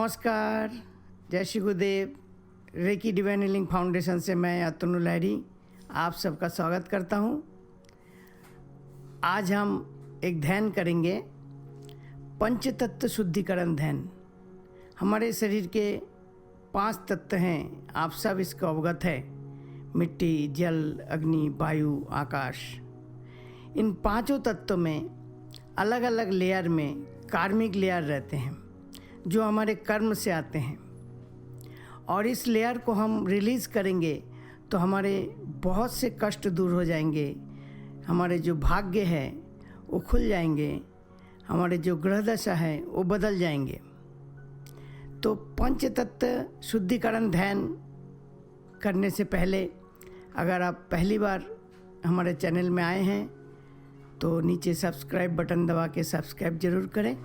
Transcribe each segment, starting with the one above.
नमस्कार, जय Shri Gurudev. Recce divine healing foundation से मैं अतनु लहरी आप सबका स्वागत करता हूँ। आज हम एक ध्यान करेंगे, पंच तत्व शुद्धिकरण ध्यान। हमारे शरीर के 5 तत्व हैं, आप सब इसको अवगत है। मिट्टी, जल, अग्नि, वायु, आकाश। इन 5 तत्वों में अलग अलग लेयर में कार्मिक लेयर रहते हैं जो हमारे कर्म से आते हैं, और इस लेयर को हम रिलीज़ करेंगे तो हमारे बहुत से कष्ट दूर हो जाएंगे, हमारे जो भाग्य है वो खुल जाएंगे, हमारे जो ग्रह दशा है वो बदल जाएंगे। तो पंच तत्व शुद्धिकरण ध्यान करने से पहले अगर आप पहली बार हमारे चैनल में आए हैं तो नीचे सब्सक्राइब बटन दबा के सब्सक्राइब जरूर करें।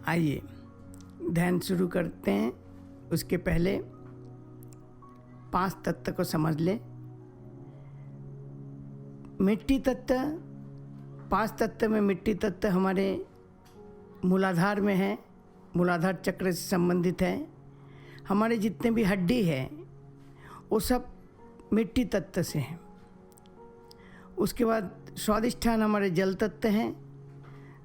आइए ध्यान शुरू करते हैं। उसके पहले 5 तत्व को समझ लें। मिट्टी तत्व, 5 तत्व में मिट्टी तत्व हमारे मूलाधार में है, मूलाधार चक्र से संबंधित है। हमारे जितने भी हड्डी है वो सब मिट्टी तत्व से हैं। उसके बाद स्वादिष्ठान हमारे जल तत्व हैं।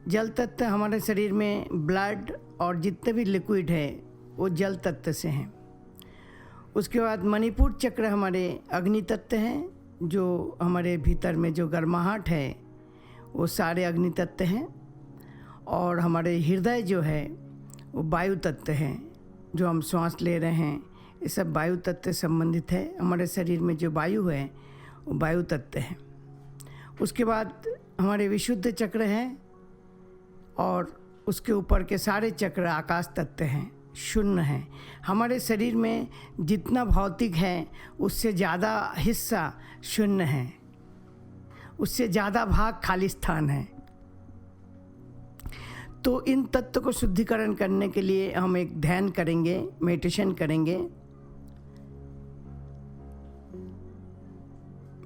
जल तत्व हमारे शरीर में ब्लड और जितने भी लिक्विड है वो जल तत्व से हैं। उसके बाद मणिपुर चक्र हमारे अग्नि तत्व हैं, जो हमारे भीतर में जो गर्माहट है वो सारे अग्नि तत्व हैं। और हमारे हृदय जो है वो वायु तत्व हैं, जो हम श्वास ले रहे हैं ये सब वायु तत्व से संबंधित है। हमारे शरीर में जो वायु है वो वायु तत्व है। उसके बाद हमारे विशुद्ध चक्र हैं और उसके ऊपर के सारे चक्र आकाश तत्व हैं, शून्य हैं। हमारे शरीर में जितना भौतिक है उससे ज़्यादा हिस्सा शून्य है, उससे ज़्यादा भाग खाली स्थान है। तो इन तत्व को शुद्धिकरण करने के लिए हम एक ध्यान करेंगे, मेडिटेशन करेंगे।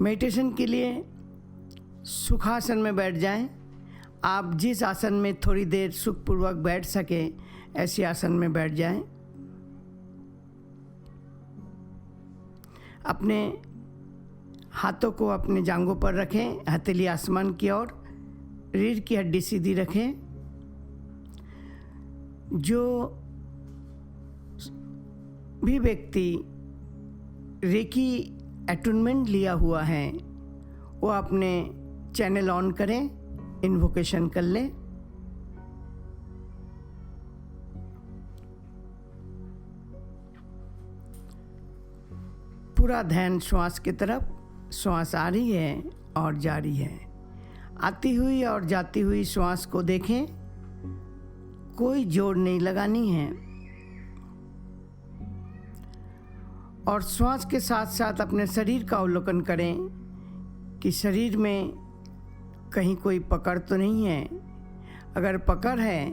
मेडिटेशन के लिए सुखासन में बैठ जाएं। आप जिस आसन में थोड़ी देर सुखपूर्वक बैठ सके ऐसे आसन में बैठ जाएं। अपने हाथों को अपने जांघों पर रखें, हथेली आसमान की ओर, रीढ़ की हड्डी सीधी रखें। जो भी व्यक्ति रेकी अटूनमेंट लिया हुआ है वो अपने चैनल ऑन करें, इन्वोकेशन कर लें। पूरा ध्यान श्वास की तरफ। श्वास आ रही है और जा रही है। आती हुई और जाती हुई श्वास को देखें, कोई जोड़ नहीं लगानी है। और श्वास के साथ साथ अपने शरीर का अवलोकन करें कि शरीर में कहीं कोई पकड़ तो नहीं है। अगर पकड़ है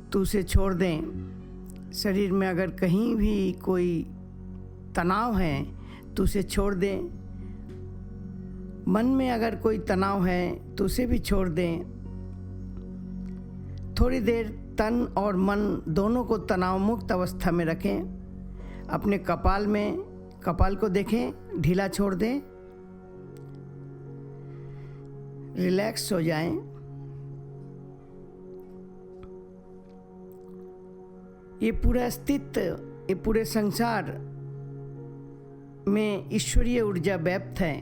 तो उसे छोड़ दें। शरीर में अगर कहीं भी कोई तनाव है तो उसे छोड़ दें। मन में अगर कोई तनाव है तो उसे भी छोड़ दें। थोड़ी देर तन और मन दोनों को तनाव मुक्त अवस्था में रखें। अपने कपाल को देखें, ढीला छोड़ दें, रिलैक्स हो जाएं। ये पूरा अस्तित्व, ये पूरे संसार में ईश्वरीय ऊर्जा व्याप्त है,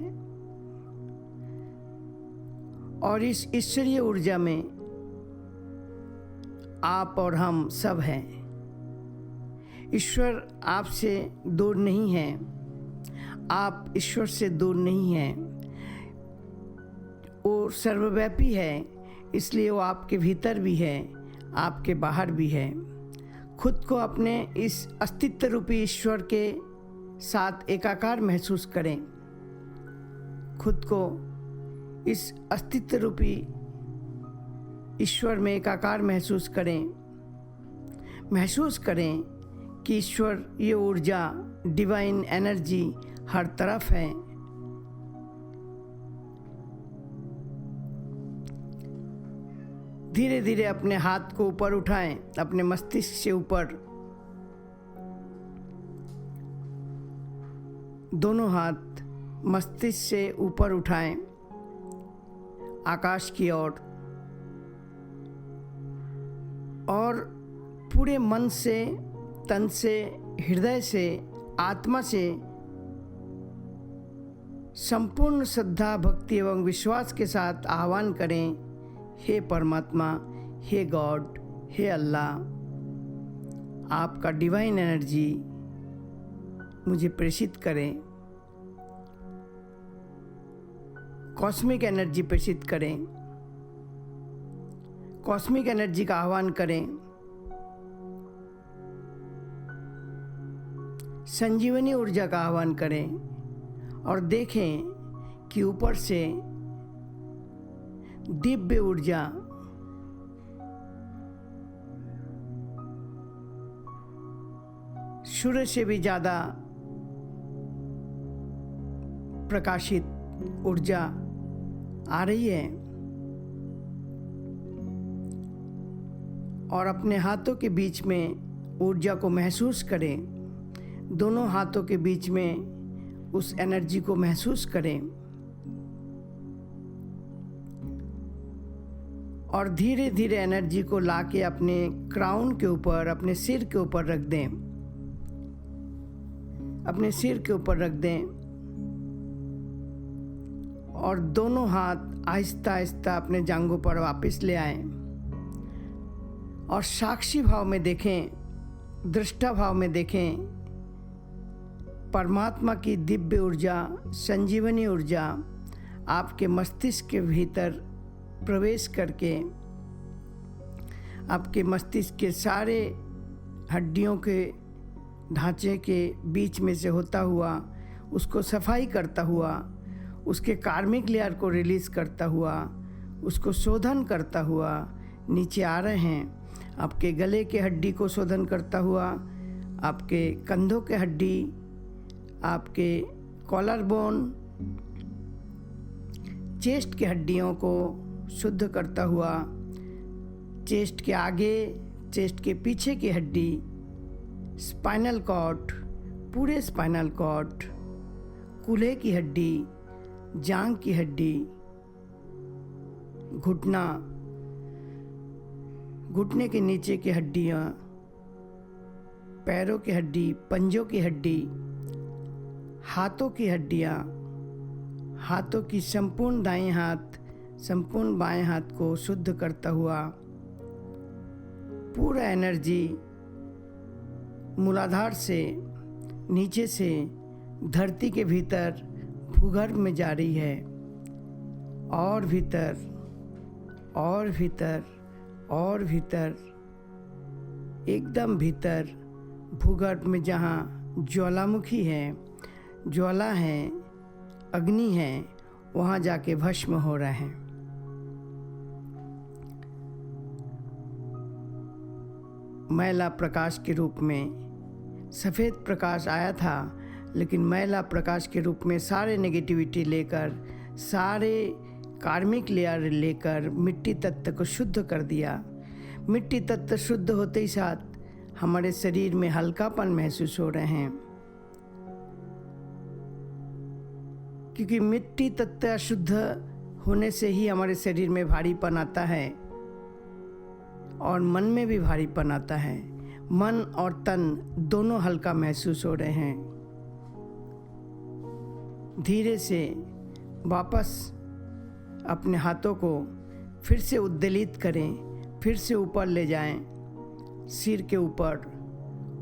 और इस ईश्वरीय ऊर्जा में आप और हम सब हैं। ईश्वर आपसे दूर नहीं है, आप ईश्वर से दूर नहीं हैं। वो सर्वव्यापी है, इसलिए वो आपके भीतर भी है, आपके बाहर भी है। खुद को अपने इस अस्तित्व रूपी ईश्वर के साथ एकाकार महसूस करें। खुद को इस अस्तित्व रूपी ईश्वर में एकाकार महसूस करें। महसूस करें कि ईश्वर, ये ऊर्जा, डिवाइन एनर्जी हर तरफ है। धीरे धीरे अपने हाथ को ऊपर उठाएं, अपने मस्तिष्क से ऊपर। दोनों हाथ मस्तिष्क से ऊपर उठाएं आकाश की ओर, और पूरे मन से, तन से, हृदय से, आत्मा से संपूर्ण श्रद्धा, भक्ति एवं विश्वास के साथ आह्वान करें, हे परमात्मा, हे गॉड, हे अल्लाह, आपका डिवाइन एनर्जी मुझे प्रेषित करें, कॉस्मिक एनर्जी प्रेषित करें, कॉस्मिक एनर्जी का आह्वान करें, संजीवनी ऊर्जा का आह्वान करें, और देखें कि ऊपर से दिव्य ऊर्जा सूर्य से भी ज़्यादा प्रकाशित ऊर्जा आ रही है, और अपने हाथों के बीच में ऊर्जा को महसूस करें। दोनों हाथों के बीच में उस एनर्जी को महसूस करें, और धीरे धीरे एनर्जी को लाके अपने क्राउन के ऊपर, अपने सिर के ऊपर रख दें, अपने सिर के ऊपर रख दें, और दोनों हाथ आहिस्ता आहिस्ता अपने जांघों पर वापस ले आएं, और साक्षी भाव में देखें, दृष्टा भाव में देखें परमात्मा की दिव्य ऊर्जा, संजीवनी ऊर्जा आपके मस्तिष्क के भीतर प्रवेश करके आपके मस्तिष्क के सारे हड्डियों के ढांचे के बीच में से होता हुआ, उसको सफाई करता हुआ, उसके कार्मिक लेयर को रिलीज़ करता हुआ, उसको शोधन करता हुआ नीचे आ रहे हैं। आपके गले के हड्डी को शोधन करता हुआ, आपके कंधों के हड्डी, आपके कॉलर बोन, चेस्ट के हड्डियों को शुद्ध करता हुआ, चेस्ट के आगे, चेस्ट के पीछे की हड्डी, स्पाइनल कॉर्ड, पूरे स्पाइनल कॉर्ड, कूल्हे की हड्डी, जांघ की हड्डी, घुटना, घुटने के नीचे की हड्डियाँ, पैरों की हड्डी, पंजों की हड्डी, हाथों की हड्डियाँ, हाथों की संपूर्ण दाएं हाथ, संपूर्ण बाएं हाथ को शुद्ध करता हुआ पूरा एनर्जी मूलाधार से नीचे से धरती के भीतर भूगर्भ में जा रही है, और भीतर, और भीतर, और भीतर, एकदम भीतर भूगर्भ में जहाँ ज्वालामुखी है, ज्वाला है, अग्नि है, वहाँ जाके भस्म हो रहे हैं। मैला प्रकाश के रूप में सफ़ेद प्रकाश आया था, लेकिन मैला प्रकाश के रूप में सारे नेगेटिविटी लेकर, सारे कार्मिक लेयर लेकर मिट्टी तत्व को शुद्ध कर दिया। मिट्टी तत्व शुद्ध होते ही साथ हमारे शरीर में हल्कापन महसूस हो रहे हैं, क्योंकि मिट्टी तत्व अशुद्ध होने से ही हमारे शरीर में भारीपन आता है और मन में भी भारीपन आता है। मन और तन दोनों हल्का महसूस हो रहे हैं। धीरे से वापस अपने हाथों को फिर से उद्दोलित करें, फिर से ऊपर ले जाएं, सिर के ऊपर,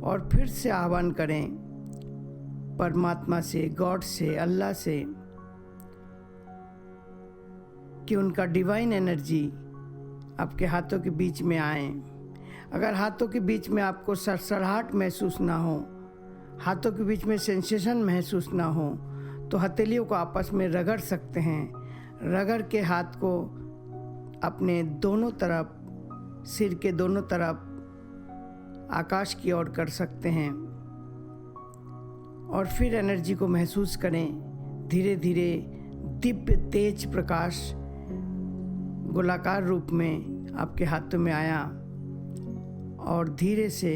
और फिर से आह्वान करें परमात्मा से, गॉड से, अल्लाह से, कि उनका डिवाइन एनर्जी आपके हाथों के बीच में आए। अगर हाथों के बीच में आपको सरसराहट महसूस ना हो, हाथों के बीच में सेंसेशन महसूस ना हो, तो हथेलियों को आपस में रगड़ सकते हैं। रगड़ के हाथ को अपने दोनों तरफ, सिर के दोनों तरफ आकाश की ओर कर सकते हैं, और फिर एनर्जी को महसूस करें। धीरे धीरे दिव्य तेज प्रकाश गोलाकार रूप में आपके हाथों में आया और धीरे से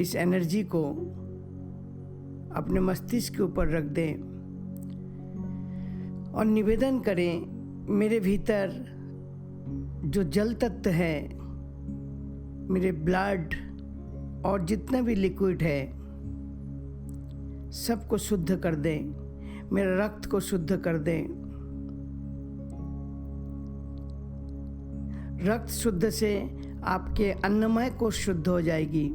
इस एनर्जी को अपने मस्तिष्क के ऊपर रख दें और निवेदन करें, मेरे भीतर जो जल तत्व है, मेरे ब्लड और जितना भी लिक्विड है सबको शुद्ध कर दें, मेरे रक्त को शुद्ध कर दें। रक्त शुद्ध से आपके अन्नमय कोश शुद्ध हो जाएगी,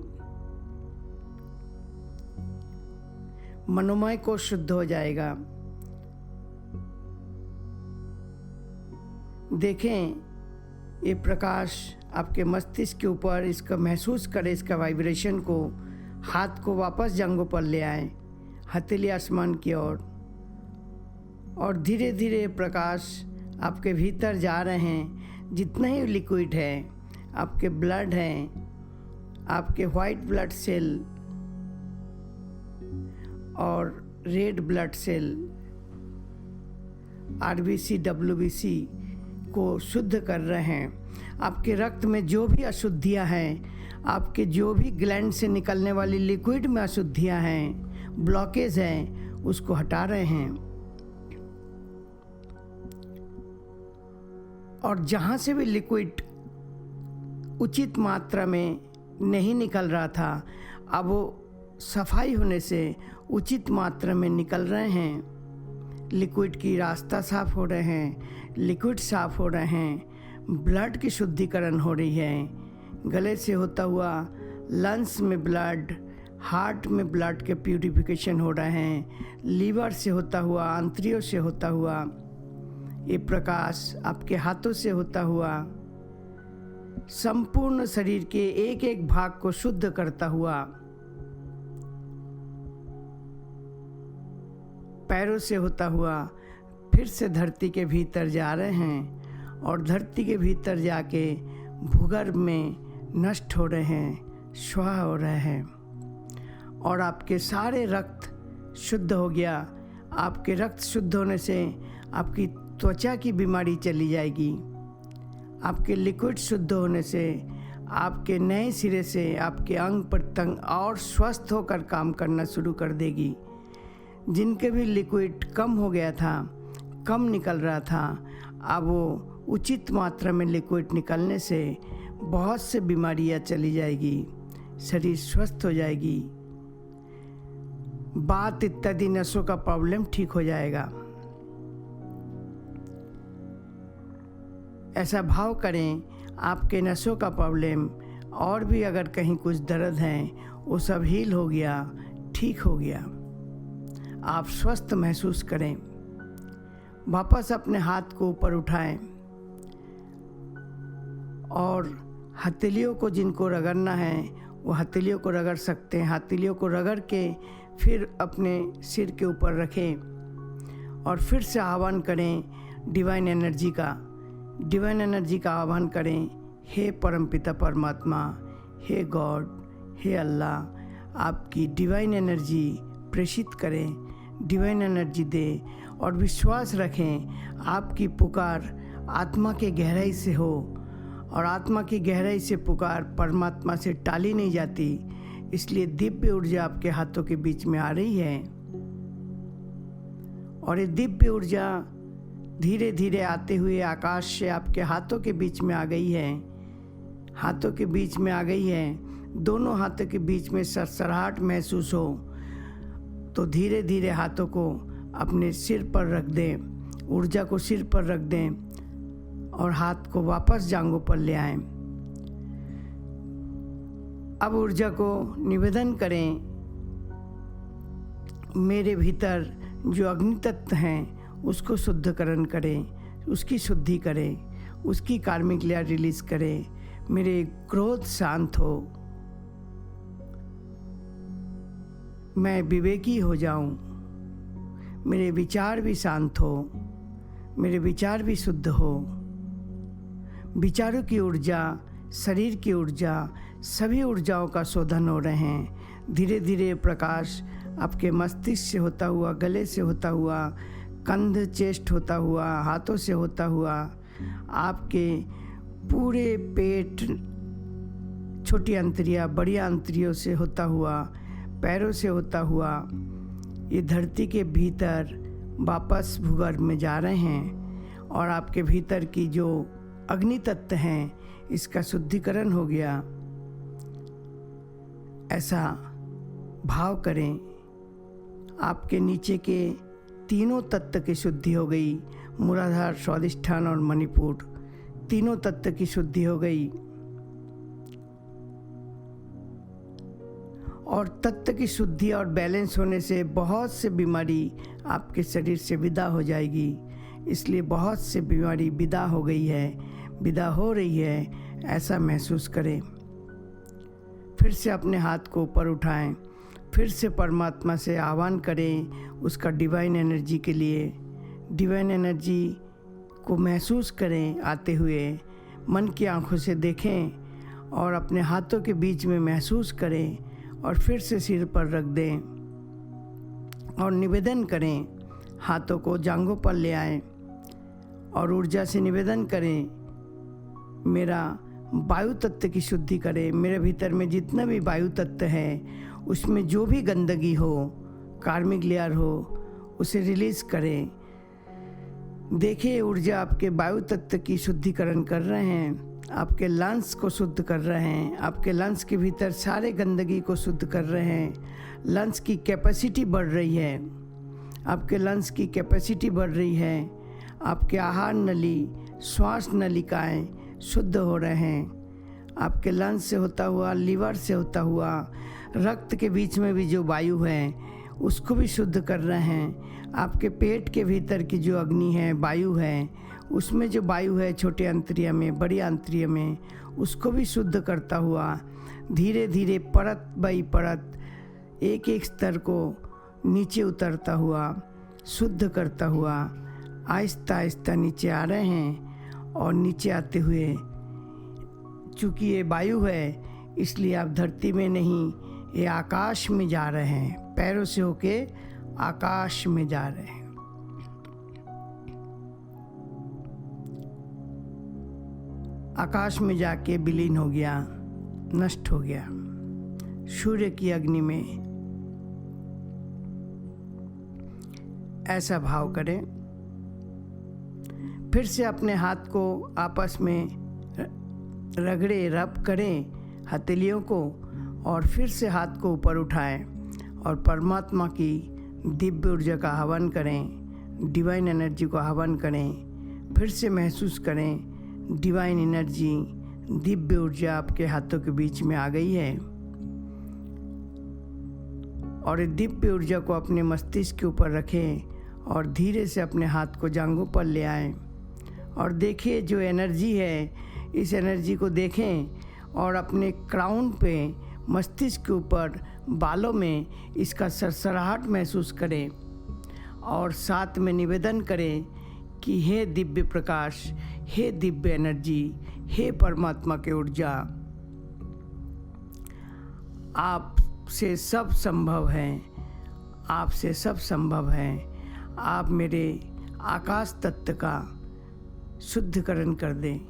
मनोमय कोश शुद्ध हो जाएगा। देखें, ये प्रकाश आपके मस्तिष्क के ऊपर, इसका महसूस करें, इसका वाइब्रेशन को। हाथ को वापस जांघों पर ले आएं, हथेली आसमान की ओर, और धीरे धीरे प्रकाश आपके भीतर जा रहे हैं। जितना ही लिक्विड है, आपके ब्लड हैं, आपके वाइट ब्लड सेल और red blood cell, RBC, WBC को शुद्ध कर रहे हैं। आपके रक्त में जो भी अशुद्धियां हैं, आपके जो भी ग्लैंड से निकलने वाली लिक्विड में अशुद्धियां हैं, ब्लॉकेज हैं, उसको हटा रहे हैं। और जहाँ से भी लिक्विड उचित मात्रा में नहीं निकल रहा था, अब वो सफाई होने से उचित मात्रा में निकल रहे हैं। लिक्विड की रास्ता साफ हो रहे हैं, लिक्विड साफ हो रहे हैं, ब्लड की शुद्धिकरण हो रही है। गले से होता हुआ लंग्स में ब्लड, हार्ट में ब्लड के प्यूरिफिकेशन हो रहे हैं। लीवर से होता हुआ, आंतरियों से होता हुआ, ये प्रकाश आपके हाथों से होता हुआ संपूर्ण शरीर के एक एक भाग को शुद्ध करता हुआ, पैरों से होता हुआ फिर से धरती के भीतर जा रहे हैं और धरती के भीतर जाके भूगर्भ में नष्ट हो रहे हैं, स्वाहा हो रहे हैं। और आपके सारे रक्त शुद्ध हो गया। आपके रक्त शुद्ध होने से आपकी त्वचा की बीमारी चली जाएगी। आपके लिक्विड शुद्ध होने से आपके नए सिरे से आपके अंग प्रत्यंग और स्वस्थ होकर काम करना शुरू कर देगी। जिनके भी लिक्विड कम हो गया था, कम निकल रहा था, अब वो उचित मात्रा में लिक्विड निकलने से बहुत से बीमारियां चली जाएगी, शरीर स्वस्थ हो जाएगी, बात इत्यादि नसों का प्रॉब्लम ठीक हो जाएगा। ऐसा भाव करें, आपके नसों का प्रॉब्लम और भी अगर कहीं कुछ दर्द है वो सब हील हो गया, ठीक हो गया। आप स्वस्थ महसूस करें। वापस अपने हाथ को ऊपर उठाएं और हथेलियों को जिनको रगड़ना है वो हथेलियों को रगड़ सकते हैं। हथेलियों को रगड़ के फिर अपने सिर के ऊपर रखें और फिर से आह्वान करें डिवाइन एनर्जी का। डिवाइन एनर्जी का आह्वान करें, हे परमपिता परमात्मा, हे गॉड, हे अल्लाह, आपकी डिवाइन एनर्जी प्रेषित करें, डिवाइन एनर्जी दे। और विश्वास रखें आपकी पुकार आत्मा के गहराई से हो और आत्मा की गहराई से पुकार परमात्मा से टाली नहीं जाती। इसलिए दिव्य ऊर्जा आपके हाथों के बीच में आ रही है और ये दिव्य ऊर्जा धीरे धीरे आते हुए आकाश से आपके हाथों के बीच में आ गई है। हाथों के बीच में आ गई है। दोनों हाथों के बीच में सरसराहट महसूस हो तो धीरे धीरे हाथों को अपने सिर पर रख दें, ऊर्जा को सिर पर रख दें और हाथ को वापस जांघों पर ले आएं। अब ऊर्जा को निवेदन करें, मेरे भीतर जो अग्नि तत्व हैं उसको शुद्धकरण करें, उसकी शुद्धि करें, उसकी कार्मिक लेयर रिलीज करें। मेरे क्रोध शांत हो, मैं विवेकी हो जाऊं, मेरे विचार भी शांत हो, मेरे विचार भी शुद्ध हो। विचारों की ऊर्जा, शरीर की ऊर्जा, सभी ऊर्जाओं का शोधन हो रहे हैं। धीरे धीरे प्रकाश आपके मस्तिष्क से होता हुआ, गले से होता हुआ, कंध चेस्ट होता हुआ, हाथों से होता हुआ, आपके पूरे पेट, छोटी आंतरियाँ, बड़ी आंतरियों से होता हुआ, पैरों से होता हुआ ये धरती के भीतर वापस भूगर्भ में जा रहे हैं और आपके भीतर की जो अग्नि तत्व हैं इसका शुद्धिकरण हो गया। ऐसा भाव करें। आपके नीचे के तीनों तत्व की शुद्धि हो गई। मूलाधार, स्वादिष्ठान और मणिपुर, तीनों तत्व की शुद्धि हो गई और तत्व की शुद्धि और बैलेंस होने से बहुत से बीमारी आपके शरीर से विदा हो जाएगी। इसलिए बहुत से बीमारी विदा हो गई है, विदा हो रही है, ऐसा महसूस करें। फिर से अपने हाथ को ऊपर उठाएं, फिर से परमात्मा से आह्वान करें उसका डिवाइन एनर्जी के लिए। डिवाइन एनर्जी को महसूस करें आते हुए, मन की आंखों से देखें और अपने हाथों के बीच में महसूस करें और फिर से सिर पर रख दें और निवेदन करें। हाथों को जांघों पर ले आएं और ऊर्जा से निवेदन करें, मेरा वायु तत्व की शुद्धि करें। मेरे भीतर में जितना भी वायु तत्व है उसमें जो भी गंदगी हो, कार्मिक लेयर हो, उसे रिलीज़ करें। देखिए ऊर्जा आपके वायु तत्व की शुद्धिकरण कर रहे हैं, आपके लंग्स को शुद्ध कर रहे हैं, आपके लंग्स के भीतर सारे गंदगी को शुद्ध कर रहे हैं। लंग्स की कैपेसिटी बढ़ रही है, आपके लंग्स की कैपेसिटी बढ़ रही है। आपके आहार नली, श्वास नलिकाएं शुद्ध हो रहे हैं। आपके लंग्स से होता हुआ, लीवर से होता हुआ, रक्त के बीच में भी जो वायु है उसको भी शुद्ध कर रहे हैं। आपके पेट के भीतर की जो अग्नि है, वायु है, उसमें जो वायु है छोटे आंतरिया में, बड़ी आंतरिया में, उसको भी शुद्ध करता हुआ धीरे धीरे परत बाई परत एक एक स्तर को नीचे उतरता हुआ, शुद्ध करता हुआ आहिस्ता आहिस्ता नीचे आ रहे हैं। और नीचे आते हुए, चूँकि ये वायु है इसलिए आप धरती में नहीं, ये आकाश में जा रहे हैं। पैरों से होके आकाश में जा रहे हैं। आकाश में जाके विलीन हो गया, नष्ट हो गया सूर्य की अग्नि में। ऐसा भाव करें। फिर से अपने हाथ को आपस में रगड़े, रब करें हथेलियों को और फिर से हाथ को ऊपर उठाएं और परमात्मा की दिव्य ऊर्जा का हवन करें, डिवाइन एनर्जी को हवन करें। फिर से महसूस करें डिवाइन एनर्जी, दिव्य ऊर्जा आपके हाथों के बीच में आ गई है और इस दिव्य ऊर्जा को अपने मस्तिष्क के ऊपर रखें और धीरे से अपने हाथ को जांघों पर ले आएं और देखिए जो एनर्जी है, इस एनर्जी को देखें और अपने क्राउन पे, मस्तिष्क के ऊपर, बालों में इसका सरसराहट महसूस करें और साथ में निवेदन करें कि हे दिव्य प्रकाश, हे दिव्य एनर्जी, हे परमात्मा की ऊर्जा, आपसे सब संभव है, आपसे सब संभव है। आप मेरे आकाश तत्व का शुद्धिकरण कर दें,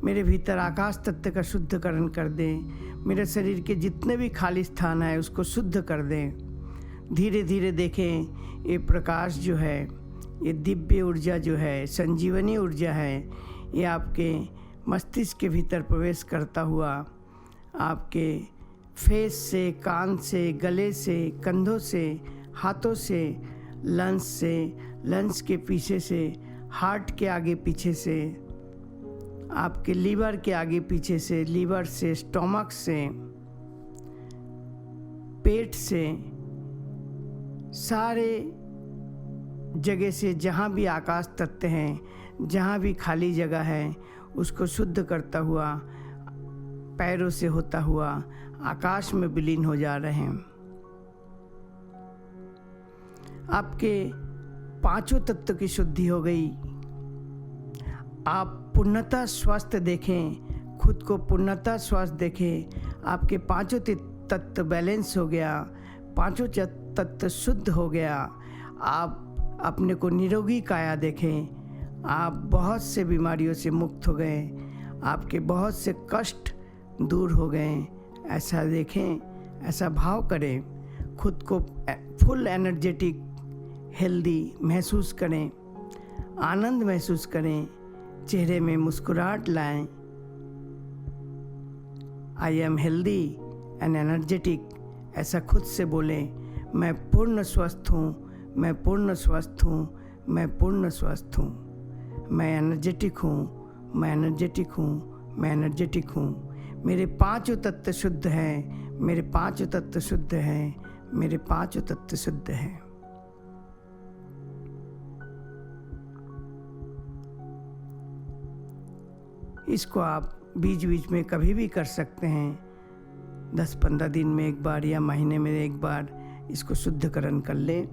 मेरे भीतर आकाश तत्व का शुद्धिकरण कर दें। मेरे शरीर के जितने भी खाली स्थान है उसको शुद्ध कर दें। धीरे धीरे देखें ये प्रकाश जो है, ये दिव्य ऊर्जा जो है, संजीवनी ऊर्जा है, ये आपके मस्तिष्क के भीतर प्रवेश करता हुआ आपके फेस से, कान से, गले से, कंधों से, हाथों से, लंग्स से, लंग्स के पीछे से, हार्ट के आगे पीछे से, आपके लीवर के आगे पीछे से, लीवर से, स्टोमक से, पेट से, सारे जगह से जहाँ भी आकाश तत्व हैं, जहाँ भी खाली जगह है उसको शुद्ध करता हुआ पैरों से होता हुआ आकाश में विलीन हो जा रहे हैं। आपके पांचों तत्व की शुद्धि हो गई। आप पूर्णतः स्वस्थ देखें, खुद को पूर्णतः स्वस्थ देखें। आपके पांचों तत्व बैलेंस हो गया, पांचों तत्व शुद्ध हो गया। आप अपने को निरोगी काया देखें। आप बहुत से बीमारियों से मुक्त हो गए। आपके बहुत से कष्ट दूर हो गए, ऐसा देखें, ऐसा भाव करें। खुद को फुल एनर्जेटिक, हेल्दी महसूस करें, आनंद महसूस करें, चेहरे में मुस्कुराहट लाएं। I am healthy and energetic, ऐसा खुद से बोलें। मैं पूर्ण स्वस्थ हूँ, मैं पूर्ण स्वस्थ हूँ, मैं पूर्ण स्वस्थ हूँ। मैं एनर्जेटिक हूँ, मैं एनर्जेटिक हूँ, मैं एनर्जेटिक हूँ। मेरे पांचों तत्व शुद्ध हैं, मेरे पांचों तत्व शुद्ध हैं, मेरे पांचों तत्व शुद्ध हैं। इसको आप बीच बीच में कभी भी कर सकते हैं। 10-15 दिन में एक बार या महीने में एक बार इसको शुद्धिकरण कर लें।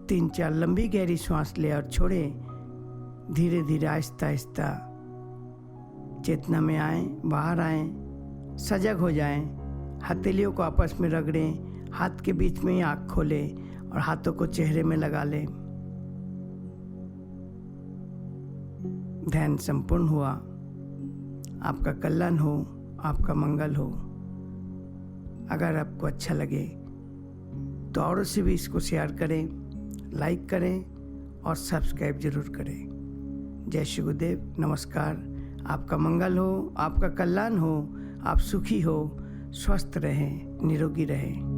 तीन चार लंबी गहरी सांस ले और छोड़े। धीरे धीरे आहिस्ता आहिस्ता चेतना में आए, बाहर आए, सजग हो जाएं। हथेलियों को आपस में रगड़ें, हाथ के बीच में ही आँख खोलें और हाथों को चेहरे में लगा लें। ध्यान संपूर्ण हुआ। आपका कल्याण हो, आपका मंगल हो। अगर आपको अच्छा लगे तो औरों से भी इसको शेयर करें, लाइक करें और सब्सक्राइब जरूर करें। जय श्री गुरुदेव, नमस्कार। आपका मंगल हो, आपका कल्याण हो, आप सुखी हो, स्वस्थ रहें, निरोगी रहें।